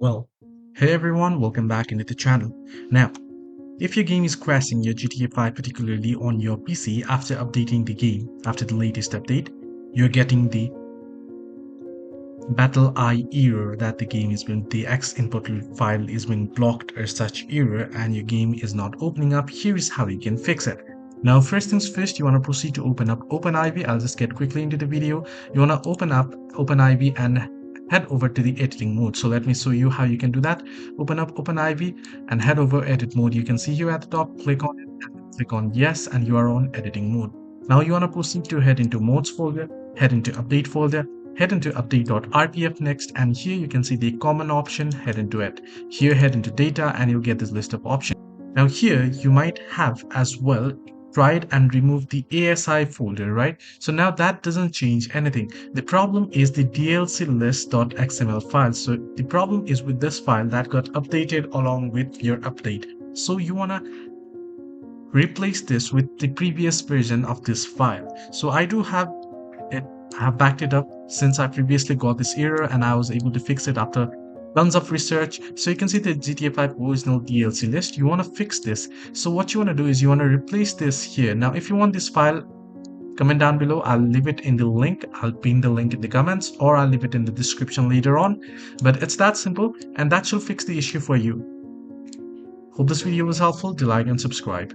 Well, hey everyone, welcome back into the channel. Now, if your game is crashing your GTA 5 particularly on your PC after updating the game, after the latest update, you're getting the BattleEye error that the Xinput file is being blocked or such error and your game is not opening up. Here is how you can fix it. Now, first things first, you want to proceed to open up OpenIV. I'll just get quickly into the video. You want to open up OpenIV and head over to the editing mode. So let me show you how you can do that. Open up OpenIV and head over edit mode. You can see here at the top, click on it, and click on yes, and you are on editing mode. Now you want to proceed to head into modes folder, head into update folder, head into update.rpf next, and here you can see the common option, head into it. Here head into data and you'll get this list of options. Now here you might have as well tried and removed the ASI folder, right? So now that doesn't change anything. The problem is the DLC list.xml file. So the problem is with this file that got updated along with your update. So you want to replace this with the previous version of this file. So I do have it. I have backed it up since I previously got this error and I was able to fix it after tons of research. So you can see the GTA 5 original DLC list. You want to fix this. So what you want to do is you want to replace this here. Now, if you want this file, comment down below. I'll leave it in the link. I'll pin the link in the comments or I'll leave it in the description later on. But it's that simple and that should fix the issue for you. Hope this video was helpful. Do like and subscribe.